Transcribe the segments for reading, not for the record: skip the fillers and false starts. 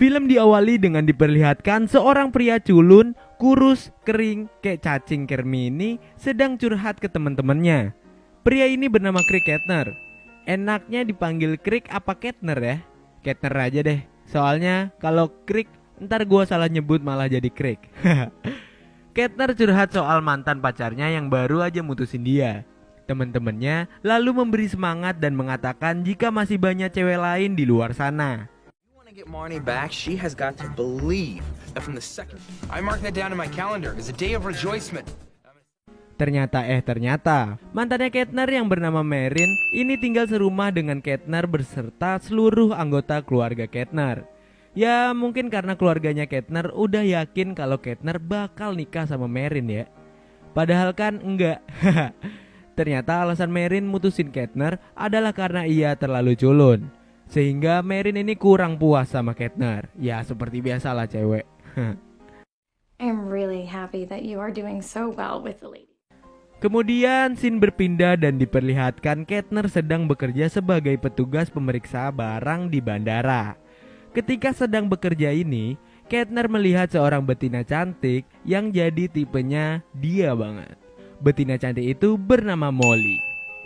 Film diawali dengan diperlihatkan seorang pria culun, kurus, kering, kayak cacing kermini sedang curhat ke teman-temannya. Pria ini bernama Craig Kettner. Enaknya dipanggil Craig apa Kettner ya? Kettner aja deh. Soalnya kalau Craig ntar gua salah nyebut malah jadi Craig. Kettner curhat soal mantan pacarnya yang baru aja mutusin dia. Teman-temannya lalu memberi semangat dan mengatakan jika masih banyak cewek lain di luar sana. Get Marnie back, she has got to believe that from the second I mark that down in my calendar as a day of rejoicement. Ternyata mantannya Kettner yang bernama Marin ini tinggal serumah dengan Kettner beserta seluruh anggota keluarga Kettner. Ya mungkin karena keluarganya Kettner udah yakin kalau Kettner bakal nikah sama Marin ya. Padahal kan enggak. Ternyata alasan Marin mutusin Kettner adalah karena ia terlalu culun. Sehingga Marin ini kurang puas sama Kettner. Ya seperti biasalah cewek. I'm really happy that you are doing so well with the lady. Kemudian scene berpindah dan diperlihatkan Kettner sedang bekerja sebagai petugas pemeriksa barang di bandara. Ketika sedang bekerja ini, Kettner melihat seorang betina cantik yang jadi tipenya dia banget. Betina cantik itu bernama Molly.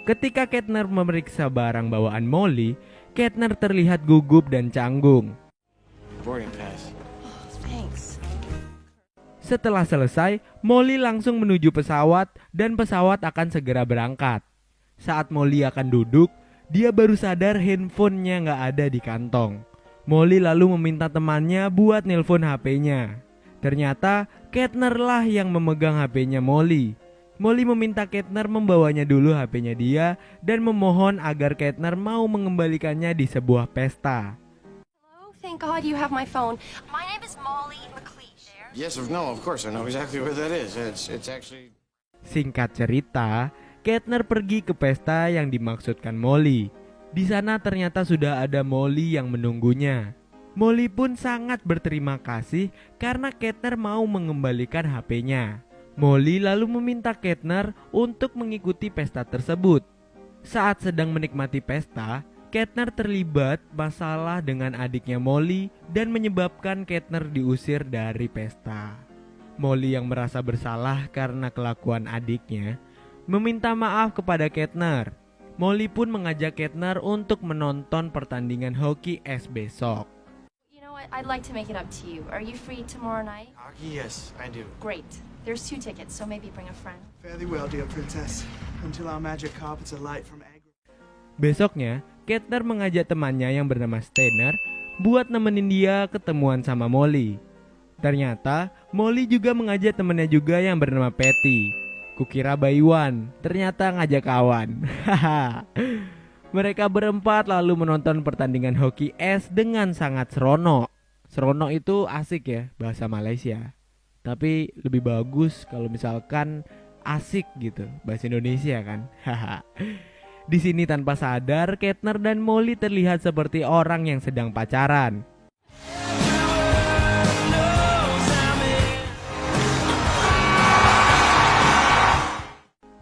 Ketika Kettner memeriksa barang bawaan Molly, Kettner terlihat gugup dan canggung. Boarding pass. Thanks. Setelah selesai, Molly langsung menuju pesawat dan pesawat akan segera berangkat. Saat Molly akan duduk, dia baru sadar handphonenya nggak ada di kantong. Molly lalu meminta temannya buat nelpon HP-nya. Ternyata Kettner lah yang memegang HP-nya Molly. Molly meminta Kettner membawanya dulu HP-nya dia dan memohon agar Kettner mau mengembalikannya di sebuah pesta. Hello, thank God you have my phone. My name is Molly McLeish. Yes, no, of course, I know exactly where that is. It's actually... Singkat cerita, Kettner pergi ke pesta yang dimaksudkan Molly. Di sana ternyata sudah ada Molly yang menunggunya. Molly pun sangat berterima kasih karena Kettner mau mengembalikan HP-nya. Molly lalu meminta Kettner untuk mengikuti pesta tersebut. Saat sedang menikmati pesta, Kettner terlibat masalah dengan adiknya Molly dan menyebabkan Kettner diusir dari pesta. Molly yang merasa bersalah karena kelakuan adiknya meminta maaf kepada Kettner. Molly pun mengajak Kettner untuk menonton pertandingan hoki es besok. You know what? I'd like to make it up to you. Are you free tomorrow night? Hockey, yes, I do. Great. There's 2 tickets, so maybe bring a friend. Fairly well, dear princess. Until our magic carpets are light from Agra. Besoknya, Kettner mengajak temannya yang bernama Steiner buat nemenin dia ketemuan sama Molly. Ternyata Molly juga mengajak temannya juga yang bernama Patty. Kukira Baywan, ternyata ngajak kawan. Mereka berempat lalu menonton pertandingan hoki es dengan sangat seronok. Seronok itu asik ya, bahasa Malaysia. Tapi lebih bagus kalau misalkan asik gitu, bahasa Indonesia kan. Di sini tanpa sadar, Kettner dan Molly terlihat seperti orang yang sedang pacaran.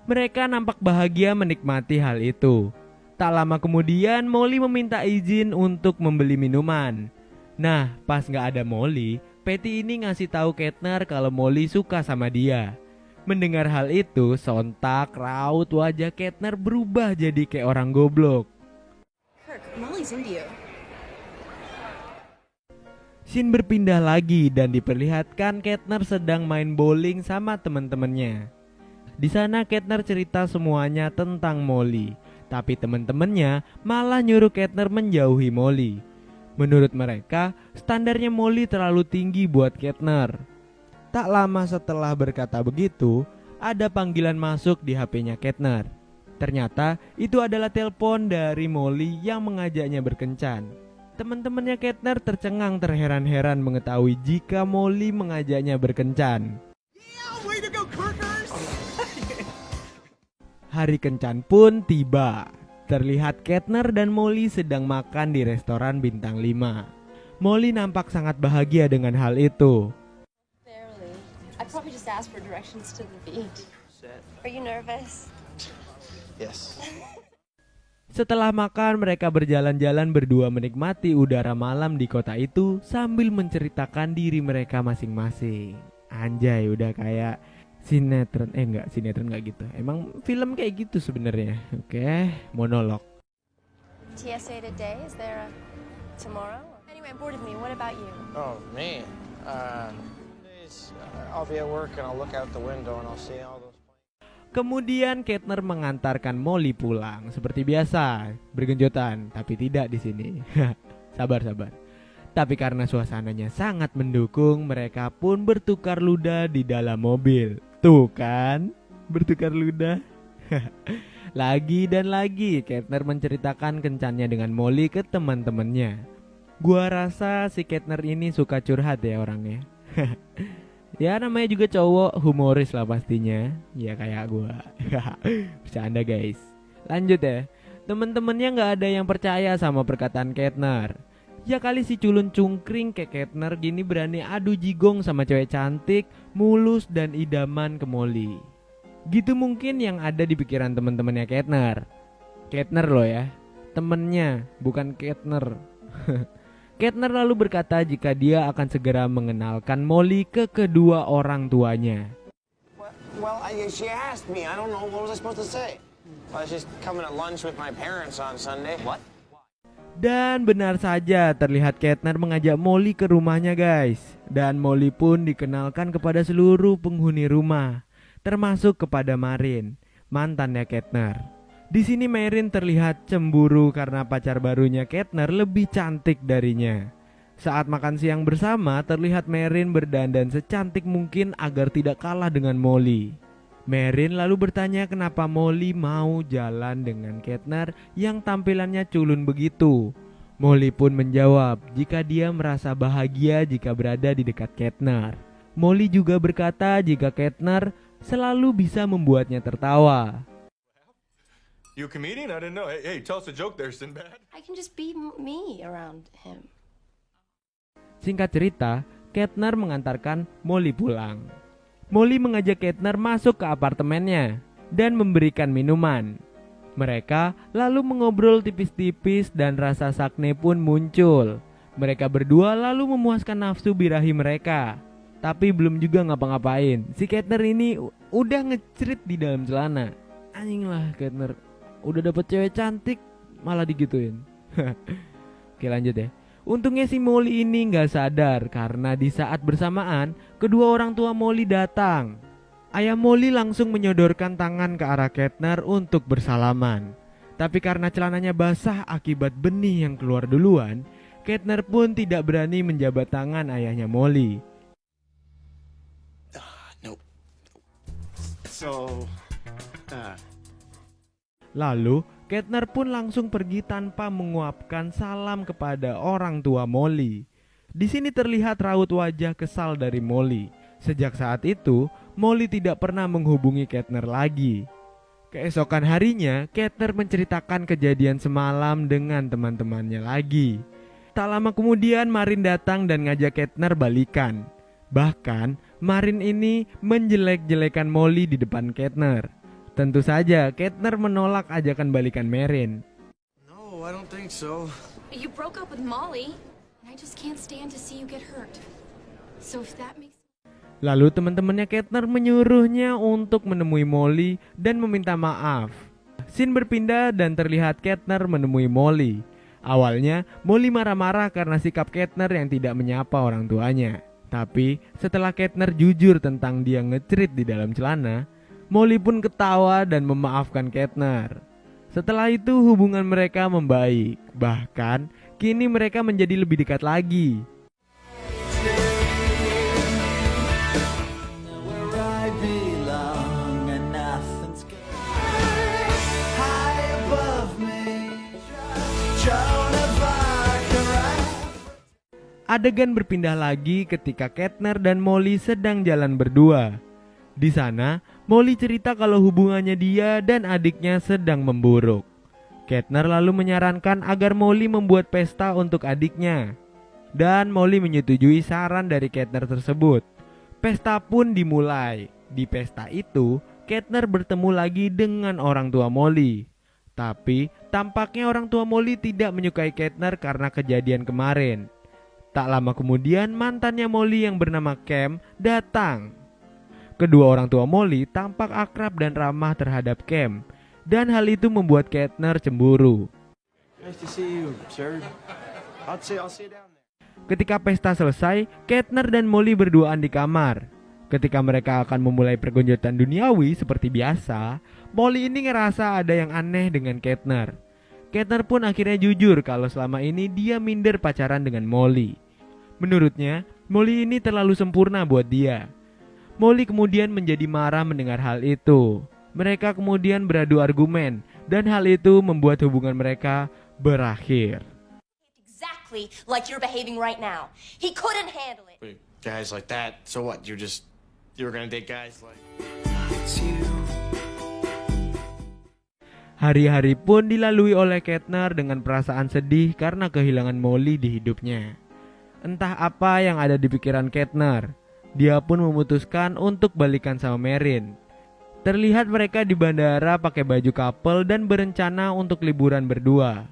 Mereka nampak bahagia menikmati hal itu. Tak lama kemudian, Molly meminta izin untuk membeli minuman. Nah, pas gak ada Molly, Patty ini ngasih tahu Kettner kalau Molly suka sama dia. Mendengar hal itu, sontak raut wajah Kettner berubah jadi kayak orang goblok. Kirk, Molly's into you. Scene berpindah lagi dan diperlihatkan Kettner sedang main bowling sama teman-temannya. Di sana Kettner cerita semuanya tentang Molly, tapi teman-temannya malah nyuruh Kettner menjauhi Molly. Menurut mereka, standarnya Molly terlalu tinggi buat Kettner. Tak lama setelah berkata begitu, ada panggilan masuk di HP-nya Kettner. Ternyata itu adalah telepon dari Molly yang mengajaknya berkencan. Teman-temannya Kettner tercengang terheran-heran mengetahui jika Molly mengajaknya berkencan. Hari kencan pun tiba. Terlihat Kettner dan Molly sedang makan di restoran bintang 5. Molly nampak sangat bahagia dengan hal itu. Barely. I probably just asked for directions to the beach. Are you nervous? Yes. Setelah makan, mereka berjalan-jalan berdua menikmati udara malam di kota itu sambil menceritakan diri mereka masing-masing. Anjay, udah kayak sinetron. Sinetron nggak gitu. Emang film kayak gitu sebenarnya. Oke, monolog. TSA today, is there a tomorrow? Anyway, I'm bored of me. What about you? Oh, me? I'll be at work and I'll look out the window and I'll see all those. Kemudian Kettner mengantarkan Molly pulang seperti biasa, bergenjotan, tapi tidak di sini. Sabar. Tapi karena suasananya sangat mendukung, mereka pun bertukar ludah di dalam mobil. Tuh kan, bertukar ludah. Lagi dan lagi Kettner menceritakan kencannya dengan Molly ke teman-temannya. Gua rasa si Kettner ini suka curhat ya orangnya. Ya namanya juga cowok, humoris lah pastinya. Ya kayak gua. Bercanda guys. Lanjut ya. Temen-temennya gak ada yang percaya sama perkataan Kettner. Ya kali si culun cungkring kayak Kettner gini berani adu jigong sama cewek cantik, mulus dan idaman ke Molly. Gitu mungkin yang ada di pikiran temen-temennya Kettner. Kettner loh ya, temennya bukan Kettner. Kettner lalu berkata jika dia akan segera mengenalkan Molly ke kedua orang tuanya. Well, she asked me. I don't know. What was I supposed to say? Well, she's coming at lunch with my parents on Sunday. What? Dan benar saja terlihat Kettner mengajak Molly ke rumahnya guys. Dan Molly pun dikenalkan kepada seluruh penghuni rumah, termasuk kepada Marin, mantannya Kettner. Di sini Marin terlihat cemburu karena pacar barunya Kettner lebih cantik darinya. Saat makan siang bersama, terlihat Marin berdandan secantik mungkin agar tidak kalah dengan Molly. Marin lalu bertanya kenapa Molly mau jalan dengan Kettner yang tampilannya culun begitu. Molly pun menjawab jika dia merasa bahagia jika berada di dekat Kettner. Molly juga berkata jika Kettner selalu bisa membuatnya tertawa. You a comedian? I didn't know. Hey, tell us a joke there, Sinbad. I can just be me around him. Singkat cerita, Kettner mengantarkan Molly pulang. Molly mengajak Kettner masuk ke apartemennya dan memberikan minuman. Mereka lalu mengobrol tipis-tipis dan rasa sakne pun muncul. Mereka berdua lalu memuaskan nafsu birahi mereka. Tapi belum juga ngapa-ngapain. Si Kettner ini udah ngecerit di dalam celana. Anjing lah Kettner. Udah dapet cewek cantik malah digituin. Oke lanjut ya. Untungnya si Molly ini gak sadar karena di saat bersamaan kedua orang tua Molly datang. Ayah Molly langsung menyodorkan tangan ke arah Kettner untuk bersalaman. Tapi karena celananya basah akibat benih yang keluar duluan, Kettner pun tidak berani menjabat tangan ayahnya Molly. No. So, Lalu, Kettner pun langsung pergi tanpa menguapkan salam kepada orang tua Molly. Di sini terlihat raut wajah kesal dari Molly. Sejak saat itu, Molly tidak pernah menghubungi Kettner lagi. Keesokan harinya, Kettner menceritakan kejadian semalam dengan teman-temannya lagi. Tak lama kemudian, Marin datang dan ngajak Kettner balikan. Bahkan, Marin ini menjelek-jelekan Molly di depan Kettner. Tentu saja, Kettner menolak ajakan balikan Marin. no, I don't think so. You broke up with Molly, and I just can't stand to see you get hurt. So if that makes... Lalu teman-temannya Kettner menyuruhnya untuk menemui Molly dan meminta maaf. Scene berpindah dan terlihat Kettner menemui Molly. Awalnya, Molly marah-marah karena sikap Kettner yang tidak menyapa orang tuanya. Tapi, setelah Kettner jujur tentang dia ngecerit di dalam celana, Molly pun ketawa dan memaafkan Kettner. Setelah itu hubungan mereka membaik. Bahkan kini mereka menjadi lebih dekat lagi. Adegan berpindah lagi ketika Kettner dan Molly sedang jalan berdua. Di sana, Molly cerita kalau hubungannya dia dan adiknya sedang memburuk. Kettner lalu menyarankan agar Molly membuat pesta untuk adiknya. Dan Molly menyetujui saran dari Kettner tersebut. Pesta pun dimulai. Di pesta itu, Kettner bertemu lagi dengan orang tua Molly. Tapi tampaknya orang tua Molly tidak menyukai Kettner karena kejadian kemarin. Tak lama kemudian mantannya Molly yang bernama Cam datang. Kedua orang tua Molly tampak akrab dan ramah terhadap Cam, dan hal itu membuat Kettner cemburu. Nice to see you, sir. I'll see you down there. Ketika pesta selesai, Kettner dan Molly berduaan di kamar. Ketika mereka akan memulai pergonjotan duniawi seperti biasa, Molly ini ngerasa ada yang aneh dengan Kettner. Kettner pun akhirnya jujur kalau selama ini dia minder pacaran dengan Molly. Menurutnya, Molly ini terlalu sempurna buat dia. Molly kemudian menjadi marah mendengar hal itu. Mereka kemudian beradu argumen, dan hal itu membuat hubungan mereka berakhir. Exactly like you're behaving right now. He couldn't handle it. Wait, guys like that, so what? You were gonna date guys like... It's you. Hari-hari pun dilalui oleh Kettner dengan perasaan sedih karena kehilangan Molly di hidupnya. Entah apa yang ada di pikiran Kettner, dia pun memutuskan untuk balikan sama Marin. Terlihat mereka di bandara pakai baju couple dan berencana untuk liburan berdua.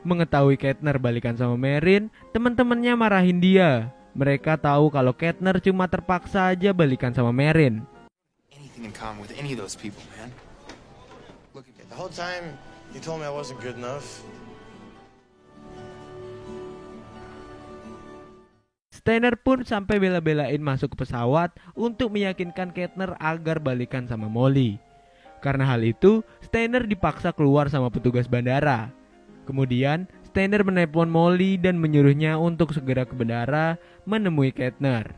Mengetahui Kettner balikan sama Marin, teman-temannya marahin dia. Mereka tahu kalau Kettner cuma terpaksa aja balikan sama Marin. Anything in common with any of those people, man. Look at The whole time, you told me I wasn't good enough. Steiner pun sampai bela-belain masuk ke pesawat untuk meyakinkan Kettner agar balikan sama Molly. Karena hal itu, Steiner dipaksa keluar sama petugas bandara. Kemudian, Steiner menelpon Molly dan menyuruhnya untuk segera ke bandara menemui Kettner.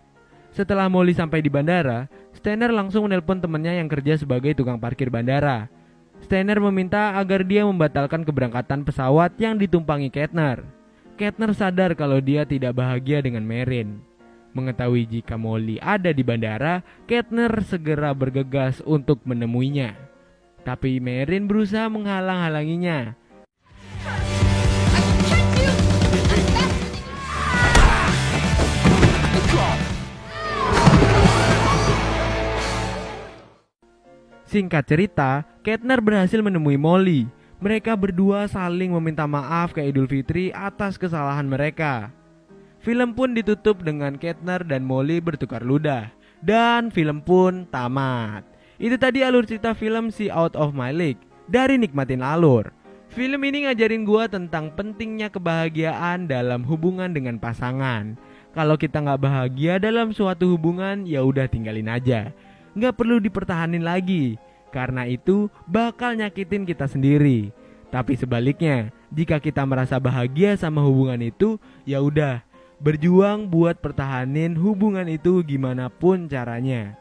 Setelah Molly sampai di bandara, Steiner langsung menelpon temannya yang kerja sebagai tukang parkir bandara. Steiner meminta agar dia membatalkan keberangkatan pesawat yang ditumpangi Kettner. Kettner sadar kalau dia tidak bahagia dengan Marin. Mengetahui jika Molly ada di bandara, Kettner segera bergegas untuk menemuinya. Tapi Marin berusaha menghalang-halanginya. Singkat cerita, Kettner berhasil menemui Molly. Mereka berdua saling meminta maaf ke Idul Fitri atas kesalahan mereka. Film pun ditutup dengan Kettner dan Molly bertukar ludah. Dan film pun tamat. Itu tadi alur cerita film See Out of My League dari Nikmatin Alur. Film ini ngajarin gua tentang pentingnya kebahagiaan dalam hubungan dengan pasangan. Kalau kita nggak bahagia dalam suatu hubungan, ya udah tinggalin aja. Nggak perlu dipertahanin lagi, karena itu bakal nyakitin kita sendiri. Tapi sebaliknya, jika kita merasa bahagia sama hubungan itu, ya udah berjuang buat pertahanin hubungan itu gimana pun caranya.